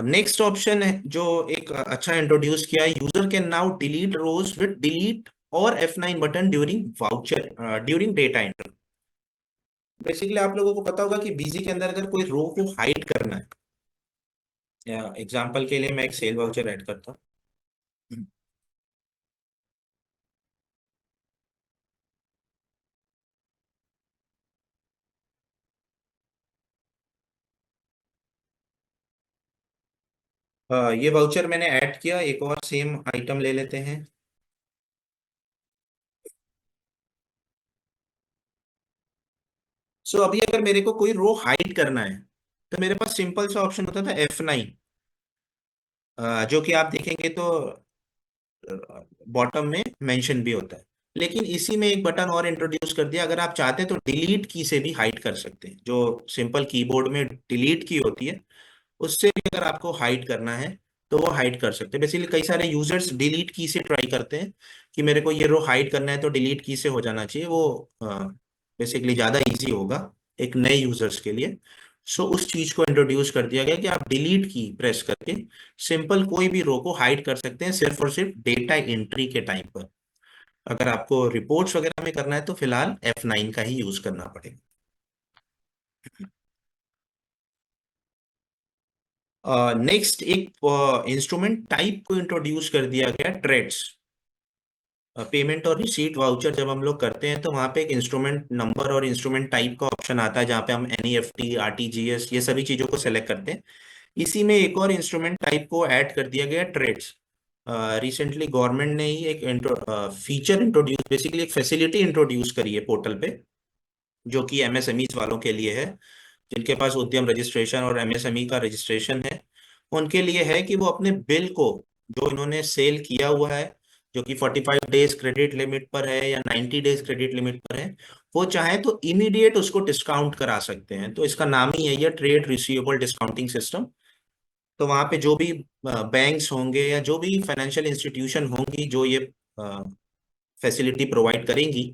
नेक्स्ट ऑप्शन है जो एक अच्छा इंट्रोड्यूस किया है, user can now delete rows with delete और F9 button during voucher during data entry. Basically आप लोगों को पता होगा कि बीजी के अंदर अगर कोई रो को हाइड करना है, या एग्जांपल के लिए मैं एक सेल वाउचर ऐड करता हूँ। ये वाउचर मैंने ऐड किया, एक और सेम आइटम ले लेते हैं। सो अभी अगर मेरे को कोई रो हाइड करना है तो मेरे पास सिंपल सा ऑप्शन होता था F9, जो कि आप देखेंगे तो बॉटम में मेंशन भी होता है। लेकिन इसी में एक बटन और इंट्रोड्यूस कर दिया, अगर आप चाहते हैं तो डिलीट की से भी हाइड कर सकते हैं। जो सिंपल कीबोर्ड में डिलीट की होती है उससे भी अगर आपको हाइड करना है तो वो हाइड कर सकते हैं। बेसिकली कई सारे यूजर्स डिलीट की से ट्राई करते हैं कि मेरे को ये रो हाइड करना है तो डिलीट की से हो जाना चाहिए, वो बेसिकली ज़्यादा इजी होगा एक नए यूजर्स के लिए। सो उस चीज को इंट्रोड्यूस कर दिया गया कि आप डिलीट की प्रेस करके सिंपल कोई भी रो को हाइड कर सकते हैं, सिर्फ और सिर्फ डेटा एंट्री के टाइम पर। अगर आपको रिपोर्ट्स वगैरह में करना है तो फिलहाल F9 का ही यूज करना पड़ेगा। नेक्स्ट एक इंस्ट्रूमेंट टाइप को इंट्रोड्यूस कर दिया गया, ट्रेड्स। पेमेंट और रिसीट वाउचर जब हम लोग करते हैं तो वहाँ पे एक इंस्ट्रूमेंट नंबर और इंस्ट्रूमेंट टाइप का ऑप्शन आता है, जहाँ पे हम एनईएफटी, आरटीजीएस ये सभी चीज़ों को सेलेक्ट करते हैं। इसी में एक और इंस्ट्रूमेंट टाइप को ऐड कर दिया गया, ट्रेड्स। रिसेंटली गवर्नमेंट ने ही एक फीचर इंट्रोड्यूस, बेसिकली एक फैसिलिटी इंट्रोड्यूस करी है पोर्टल पे, जो कि एमएसएमईज वालों के लिए है, जिनके पास उद्यम रजिस्ट्रेशन और एमएसएमई का रजिस्ट्रेशन है। उनके लिए है कि वो अपने बिल को, जो इन्होंने सेल किया हुआ है, जो कि 45 डेज क्रेडिट लिमिट पर है या 90 डेज क्रेडिट लिमिट पर है, वो चाहे तो इमीडिएट उसको डिस्काउंट करा सकते हैं। तो इसका नाम ही है ये ट्रेड रिसीवेबल डिस्काउंटिंग सिस्टम। तो वहाँ पे जो भी बैंक्स होंगे या जो भी फाइनेंशियल इंस्टीट्यूशन होंगी जो ये फैसिलिटी प्रोवाइड करेंगी,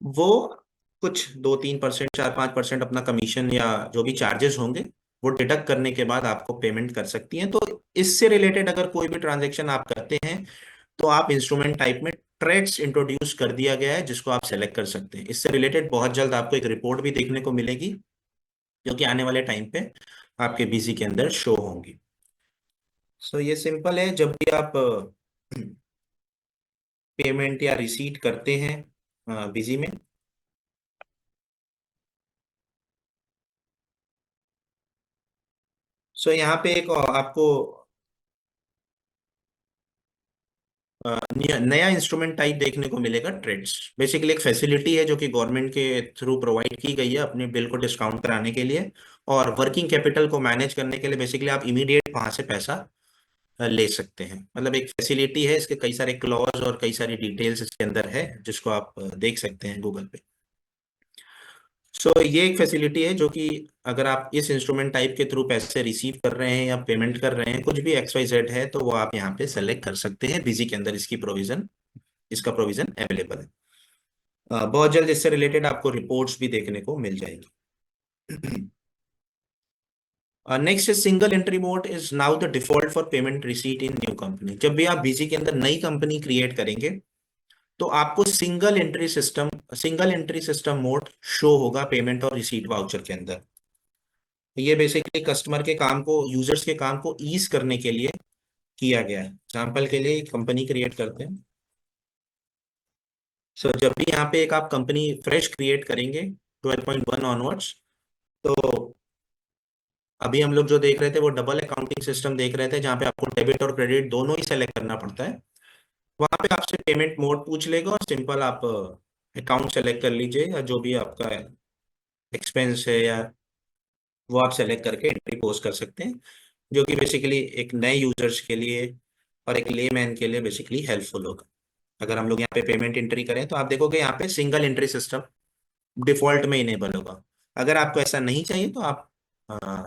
वो कुछ 2-3%, 4-5% अपना कमीशन या जो भी चार्जेस होंगे वो डिडक्ट करने के बाद आपको पेमेंट कर सकती हैं। तो इससे रिलेटेड अगर कोई भी ट्रांजेक्शन आप करते हैं तो आप इंस्ट्रूमेंट टाइप में ट्रेड्स इंट्रोड्यूस कर दिया गया है, जिसको आप सेलेक्ट कर सकते हैं। इससे रिलेटेड बहुत जल्द आपको एक रिपोर्ट भी देखने को मिलेगी, जो कि आने वाले टाइम पे आपके बीसी के अंदर शो होंगी। सो ये सिंपल है, जब भी आप पेमेंट या रिसीट करते हैं बिजी में, सो यहाँ पे एक आपको नया इंस्ट्रूमेंट टाइप देखने को मिलेगा, ट्रेड्स। बेसिकली एक फैसिलिटी है जो कि गवर्नमेंट के थ्रू प्रोवाइड की गई है अपने बिल को डिस्काउंट कराने के लिए और वर्किंग कैपिटल को मैनेज करने के लिए। बेसिकली आप इमीडिएट वहां से पैसा ले सकते हैं। मतलब एक फैसिलिटी है, इसके कई सारे क्लॉज और कई सारी डिटेल्स इसके अंदर है जिसको आप देख सकते हैं गूगल पे। सो ये एक फैसिलिटी है जो कि अगर आप इस इंस्ट्रूमेंट टाइप के थ्रू पैसे रिसीव कर रहे हैं या पेमेंट कर रहे हैं, कुछ भी एक्स वाई जेड है, तो वो आप यहाँ पे सेलेक्ट कर सकते हैं। बिजी के अंदर इसका प्रोविजन अवेलेबल है। बहुत जल्द इससे रिलेटेड आपको रिपोर्ट्स भी देखने को मिल जाएगी। Next is single entry mode is now the default for payment receipt in new company. जब भी आप बिजी के अंदर नई कंपनी क्रिएट करेंगे तो आपको single entry system mode show होगा पेमेंट और रिसीट वाउचर के अंदर। ये बेसिकली कस्टमर के काम को, यूजर्स के काम को ईज करने के लिए किया गया है। एग्जाम्पल के लिए कंपनी क्रिएट करते हैं। सो जब भी यहाँ पे एक आप कंपनी फ्रेश क्रिएट करेंगे 12.1 ऑनवर्ड्स, तो अभी हम लोग जो देख रहे थे वो डबल अकाउंटिंग सिस्टम देख रहे थे, जहाँ पे आपको डेबिट और क्रेडिट दोनों ही सेलेक्ट करना पड़ता है। वहां पे आपसे पेमेंट मोड पूछ लेगा और सिंपल आप अकाउंट सेलेक्ट कर लीजिए, या जो भी आपका एक्सपेंस है या वो आप सेलेक्ट करके एंट्री पोस्ट कर सकते हैं, जो कि बेसिकली एक नए यूजर्स के लिए और एक लेमैन के लिए बेसिकली हेल्पफुल होगा। अगर हम लोग यहाँ पे पेमेंट एंट्री करें तो आप देखोगे यहाँ पे सिंगल एंट्री सिस्टम डिफॉल्ट में इनेबल होगा। अगर आपको ऐसा नहीं चाहिए तो आप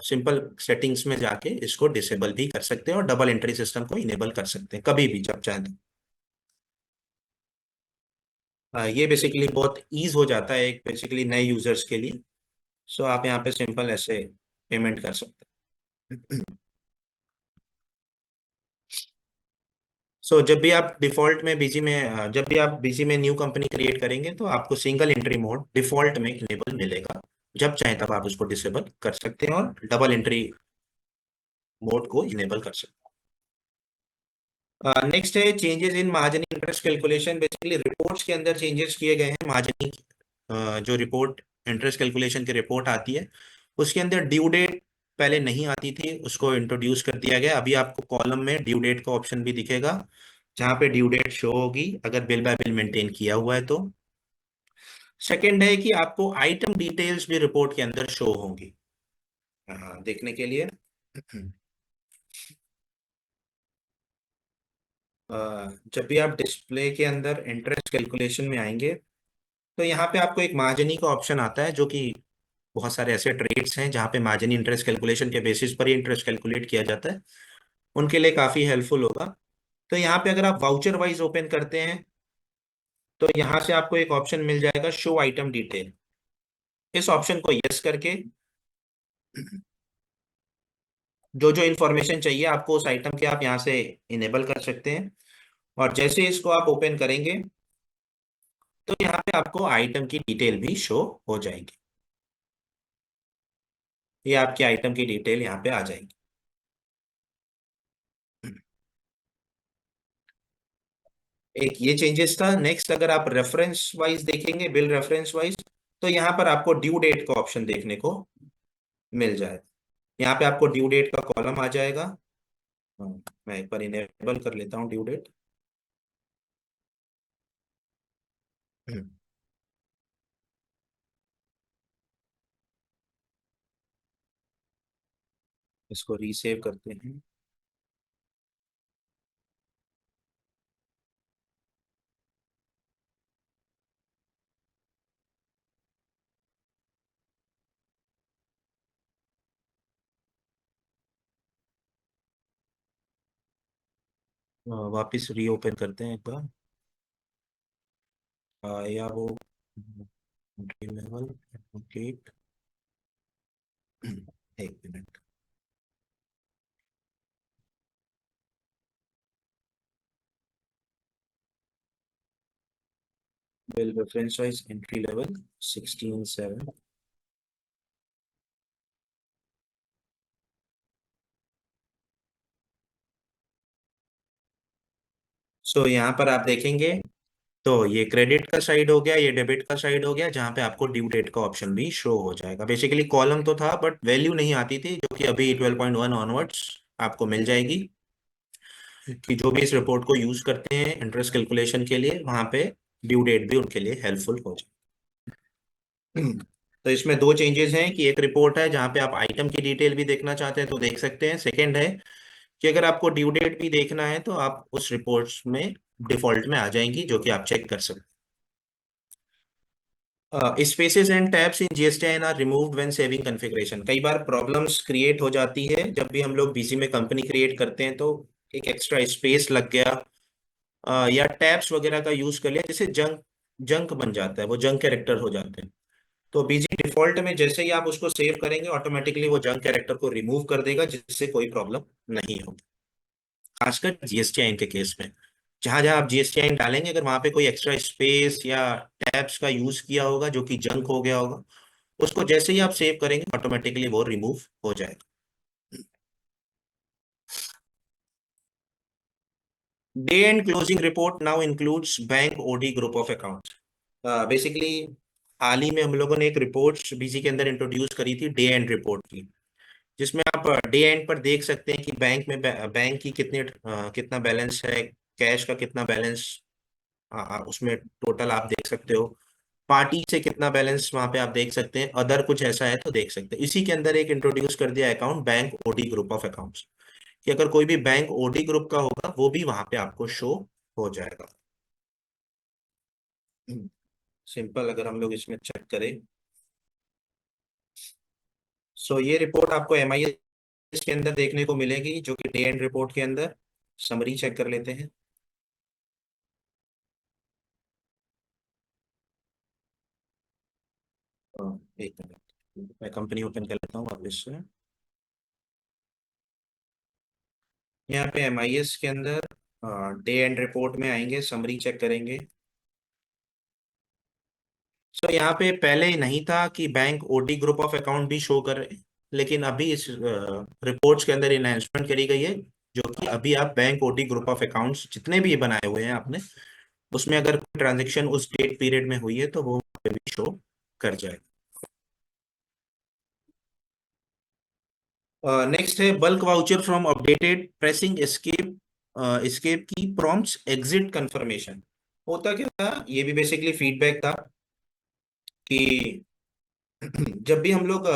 सिंपल सेटिंग्स में जाके इसको डिसेबल भी कर सकते हैं और डबल एंट्री सिस्टम को इनेबल कर सकते हैं कभी भी जब चाहें। ये बेसिकली बहुत ईज हो जाता है एक बेसिकली नए यूजर्स के लिए। सो आप यहाँ पे सिंपल ऐसे पेमेंट कर सकते हैं। सो जब भी आप डिफॉल्ट में बीजी में जब भी आप बीजी में न्यू कंपनी क्रिएट करेंगे तो आपको सिंगल एंट्री मोड डिफॉल्ट में इनेबल मिलेगा। जब चाहे तब आप उसको डिसेबल कर सकते हैं और डबल एंट्री मोड को इनेबल कर सकते हैं। नेक्स्ट है चेंजेस इन महाजनी इंटरेस्ट कैलकुलेशन। बेसिकली रिपोर्ट्स के अंदर चेंजेस किए गए हैं। महाजनी जो रिपोर्ट, इंटरेस्ट कैलकुलेशन की रिपोर्ट आती है, उसके अंदर ड्यू डेट पहले नहीं आती थी, उसको इंट्रोड्यूस कर दिया गया। अभी आपको कॉलम में ड्यू डेट का ऑप्शन भी दिखेगा, जहाँ पे ड्यू डेट शो होगी अगर बिल बाय बिल मेंटेन किया हुआ है तो। सेकंड है कि आपको आइटम डिटेल्स भी रिपोर्ट के अंदर शो होंगी देखने के लिए। अ, जब भी आप डिस्प्ले के अंदर इंटरेस्ट कैलकुलेशन में आएंगे तो यहाँ पे आपको एक मार्जिनी का ऑप्शन आता है, जो कि बहुत सारे ऐसे ट्रेड्स हैं जहाँ पे मार्जिन इंटरेस्ट कैलकुलेशन के बेसिस पर ही इंटरेस्ट कैलकुलेट किया जाता है, उनके लिए काफी हेल्पफुल होगा। तो यहाँ पे अगर आप वाउचर वाइज ओपन करते हैं तो यहाँ से आपको एक ऑप्शन मिल जाएगा, शो आइटम डिटेल। इस ऑप्शन को यस करके जो जो इन्फॉर्मेशन चाहिए आपको उस आइटम के, आप यहाँ से इनेबल कर सकते हैं। और जैसे इसको आप ओपन करेंगे तो यहाँ पे आपको आइटम की डिटेल भी शो हो जाएगी। ये आपके आइटम की डिटेल यहाँ पे आ जाएगी। एक ये चेंजेस था। नेक्स्ट अगर आप रेफरेंस वाइज देखेंगे, बिल रेफरेंस वाइज, तो यहाँ पर आपको ड्यू डेट का ऑप्शन देखने को मिल जाएगा। यहाँ पे आपको ड्यू डेट का कॉलम आ जाएगा। मैं एक बार इनेबल कर लेता हूँ ड्यू डेट। इसको रीसेव करते हैं। वापिस रीओपन करते हैं एक बार। या वो लेवल एडवोकेट, एक minute. Bill reference wise entry level 16.7। सो यहाँ पर आप देखेंगे तो ये क्रेडिट का साइड हो गया, ये डेबिट का साइड हो गया, जहाँ पे आपको ड्यू डेट का ऑप्शन भी शो हो जाएगा। बेसिकली कॉलम तो था बट वैल्यू नहीं आती थी, जो कि अभी 12.1 ऑनवर्ड्स आपको मिल जाएगी, कि जो भी इस रिपोर्ट को यूज करते हैं इंटरेस्ट कैलकुलेशन के लिए, वहां पे ड्यू डेट भी उनके लिए हेल्पफुल हो जाए। तो इसमें दो चेंजेस हैं, कि एक रिपोर्ट है जहाँ पे आप आइटम की डिटेल भी देखना चाहते हैं तो देख सकते हैं। सेकंड है कि अगर आपको ड्यू डेट भी देखना है तो आप उस रिपोर्ट्स में डिफॉल्ट में आ जाएंगी, जो कि आप चेक कर सकते हैं। Spaces and tabs in GSTIN are removed when saving configuration. कई बार प्रॉब्लम्स क्रिएट हो जाती है जब भी हम लोग बीसी में कंपनी क्रिएट करते हैं, तो एक एक्स्ट्रा स्पेस लग गया, या टैब्स वगैरह का यूज कर लिया, जिससे जंक जंक बन जाता है, वो जंक कैरेक्टर हो जाते हैं। तो बीजी डिफॉल्ट में जैसे ही आप उसको सेव करेंगे, ऑटोमेटिकली वो जंक कैरेक्टर को रिमूव कर देगा, जिससे कोई प्रॉब्लम नहीं होगी, खासकर जीएसटीआईएन के केस में। जहां जहां आप जीएसटीआईएन डालेंगे, अगर वहां पे कोई एक्स्ट्रा स्पेस या टैब्स का यूज किया होगा जो कि जंक हो गया होगा, उसको जैसे ही आप सेव करेंगे ऑटोमेटिकली वो रिमूव हो जाएगा। Day end closing report now includes bank OD group of accounts. Basically हाल ही में हम लोगों ने एक रिपोर्ट बीसी के अंदर इंट्रोड्यूस करी थी, डे एंड रिपोर्ट की, जिसमें आप डे एंड पर देख सकते हैं कि बैंक में बैंक की कितना बैलेंस है, कैश का कितना बैलेंस, उसमें टोटल आप देख सकते हो, पार्टी से कितना बैलेंस वहां पे आप देख सकते हैं, अदर कुछ ऐसा है तो देख सकते हैं। इसी के अंदर एक इंट्रोड्यूस कर दिया account bank OD group of accounts, कि अगर कोई भी बैंक ओडी ग्रुप का होगा वो भी वहां पे आपको शो हो जाएगा। सिंपल अगर हम लोग इसमें चेक करें, सो ये रिपोर्ट आपको एमआईएस के अंदर देखने को मिलेगी, जो कि डे एंड रिपोर्ट के अंदर। समरी चेक कर लेते हैं। एक मिनट, मैं कंपनी ओपन कर लेता हूँ वापस से। यहाँ पे एमआईएस के अंदर डे एंड रिपोर्ट में आएंगे, समरी चेक करेंगे। सो यहाँ पे पहले नहीं था कि bank OD group of account भी शो कर रहे हैं, लेकिन अभी इस रिपोर्ट्स के अंदर इन्हांसमेंट करी गई है, जो कि अभी आप bank OD group of accounts जितने भी बनाए हुए हैं आपने, उसमें अगर कोई ट्रांजेक्शन उस डेट पीरियड में हुई है तो वो वहाँ पे भी शो कर जाएगा। नेक्स्ट है bulk voucher from updated, pressing escape escape की प्रॉम्प्ट्स एग्जिट कंफर्मेशन। होता क्या था, ये भी बेसिकली फीडबैक था कि जब भी हम लोग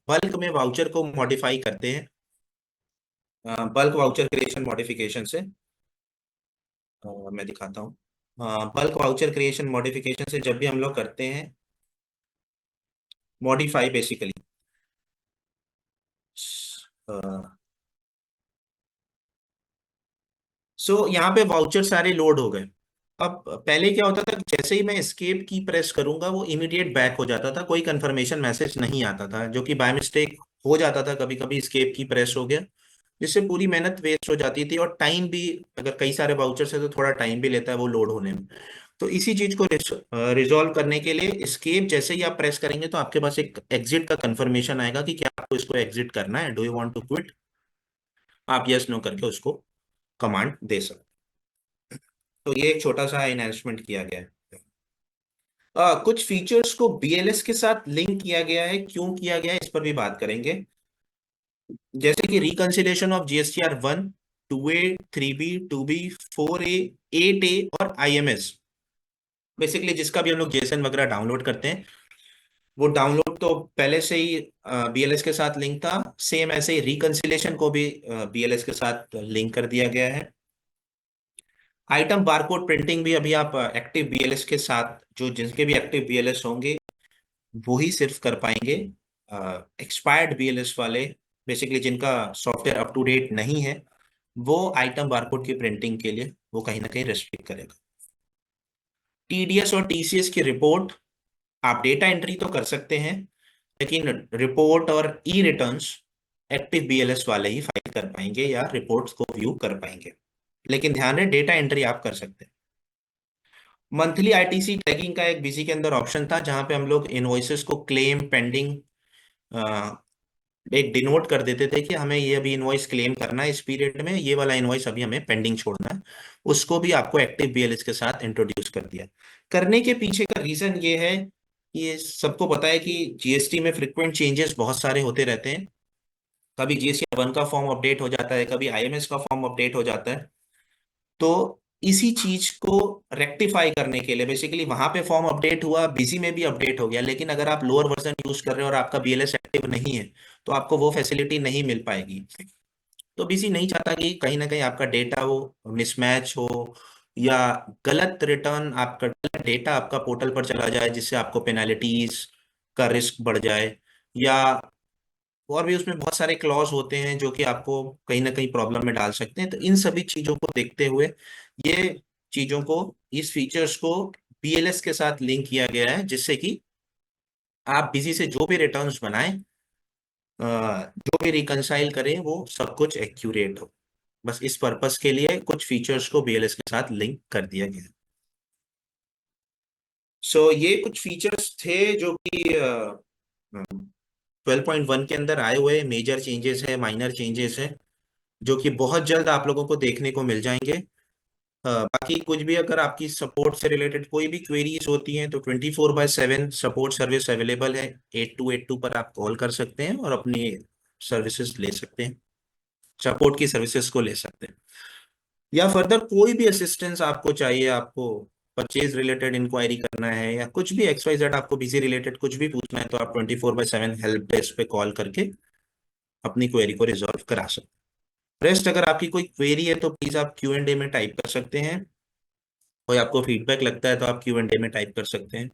बल्क में वाउचर को मॉडिफाई करते हैं, बल्क वाउचर क्रिएशन मॉडिफिकेशन से, मैं दिखाता हूँ। बल्क वाउचर क्रिएशन मॉडिफिकेशन से जब भी हम लोग करते हैं मॉडिफाई, बेसिकली सो यहाँ पे वाउचर सारे लोड हो गए। अब पहले क्या होता था कि जैसे ही मैं एस्केप की प्रेस करूंगा वो इमीडिएट बैक हो जाता था, कोई कंफर्मेशन मैसेज नहीं आता था, जो कि बाय मिस्टेक हो जाता था, कभी कभी एस्केप की प्रेस हो गया, जिससे पूरी मेहनत वेस्ट हो जाती थी, और टाइम भी, अगर कई सारे वाउचर्स है तो थोड़ा टाइम भी लेता है वो लोड होने में। तो इसी चीज को रिजॉल्व करने के लिए एस्केप जैसे ही आप प्रेस करेंगे तो आपके पास एक एग्जिट का कंफर्मेशन आएगा कि क्या आपको इसको एग्जिट करना है, do you want to quit. आप यस नो करके उसको कमांड दे सकते। तो ये एक छोटा सा एनहेंसमेंट किया गया है। कुछ फीचर्स को बीएलएस के साथ लिंक किया गया है, क्यों किया गया है इस पर भी बात करेंगे। जैसे कि reconciliation of GSTR 1, 2A, 3B, 2B, 4A, 8A और आईएमएस। बेसिकली जिसका भी हम लोग जेसन वगैरह डाउनलोड करते हैं, वो डाउनलोड तो पहले से ही बीएलएस के साथ लिंक था, सेम ऐसे ही रिकंसिलिएशन को भी बीएलएस के साथ लिंक कर दिया गया है। आइटम बारकोड प्रिंटिंग भी अभी आप एक्टिव बीएलएस के साथ, जो जिनके भी एक्टिव बीएलएस होंगे वो ही सिर्फ कर पाएंगे। एक्सपायर्ड बीएलएस वाले, बेसिकली जिनका सॉफ्टवेयर अप टू डेट नहीं है, वो आइटम बारकोड की प्रिंटिंग के लिए वो कहीं ना कहीं रेस्ट्रिक्ट करेगा। टीडीएस और टीसीएस की रिपोर्ट आप डेटा एंट्री तो कर सकते हैं, लेकिन रिपोर्ट और ई रिटर्न्स एक्टिव बीएलएस वाले ही फाइल कर पाएंगे या रिपोर्ट्स को व्यू कर पाएंगे, लेकिन ध्यान रहे डेटा एंट्री आप कर सकते हैं। मंथली आईटीसी टैगिंग का एक बीसी के अंदर ऑप्शन था, जहां पे हम लोग इनवॉइसेस को क्लेम, पेंडिंग, एक डिनोट कर देते थे कि हमें ये अभी इनवॉइस क्लेम करना है इस पीरियड में, ये वाला इनवॉइस अभी हमें पेंडिंग छोड़ना है। उसको भी आपको एक्टिव बीएलएस के साथ इंट्रोड्यूस कर दिया। करने के पीछे का रीजन ये है कि ये सबको पता है कि जीएसटी में फ्रिक्वेंट चेंजेस बहुत सारे होते रहते हैं। कभी जीएसटी 1 का फॉर्म अपडेट हो जाता है, कभी आईएमएस का फॉर्म अपडेट हो जाता है। तो इसी चीज को रेक्टिफाई करने के लिए बेसिकली वहां पे फॉर्म अपडेट हुआ, बीसी में भी अपडेट हो गया, लेकिन अगर आप लोअर वर्जन यूज कर रहे हो और आपका बीएलएस एक्टिव नहीं है तो आपको वो फैसिलिटी नहीं मिल पाएगी। तो बीसी नहीं चाहता कि कहीं ना कहीं आपका डेटा वो मिसमैच हो, या गलत रिटर्न, आपका गलत डेटा आपका पोर्टल पर चला जाए जिससे आपको पेनाल्टीज का रिस्क बढ़ जाए, या और भी उसमें बहुत सारे क्लॉज होते हैं जो कि आपको कहीं ना कहीं प्रॉब्लम में डाल सकते हैं। तो इन सभी चीजों को देखते हुए ये चीजों को, इस फीचर्स को बीएलएस के साथ लिंक किया गया है, जिससे कि आप बिजी से जो भी रिटर्न्स बनाएं, जो भी रिकंसाइल करें, वो सब कुछ एक्यूरेट हो। बस इस पर्पस के लिए कुछ फीचर्स को बीएलएस के साथ लिंक कर दिया गया। सो ये कुछ फीचर्स थे जो कि 12.1 के अंदर आए हुए मेजर चेंजेस है, माइनर चेंजेस है, जो कि बहुत जल्द आप लोगों को देखने को मिल जाएंगे। बाकी कुछ भी अगर आपकी सपोर्ट से रिलेटेड कोई भी क्वेरीज होती हैं तो 24/7 सपोर्ट सर्विस अवेलेबल है। 8282 पर आप कॉल कर सकते हैं और अपनी सर्विसेज ले सकते हैं, सपोर्ट की सर्विसेज को ले सकते हैं। या फर्दर कोई भी असिस्टेंस आपको चाहिए, आपको परचेज रिलेटेड इंक्वायरी करना है या कुछ भी XYZ आपको बीसी रिलेटेड कुछ भी पूछना है, तो आप 24/7 हेल्प डेस्क पे कॉल करके अपनी क्वेरी को रिजॉल्व करा सकते हैं। रेस्ट अगर आपकी कोई क्वेरी है तो प्लीज आप Q&A में टाइप कर सकते हैं, कोई आपको फीडबैक लगता है तो आप Q&A में टाइप कर सकते हैं।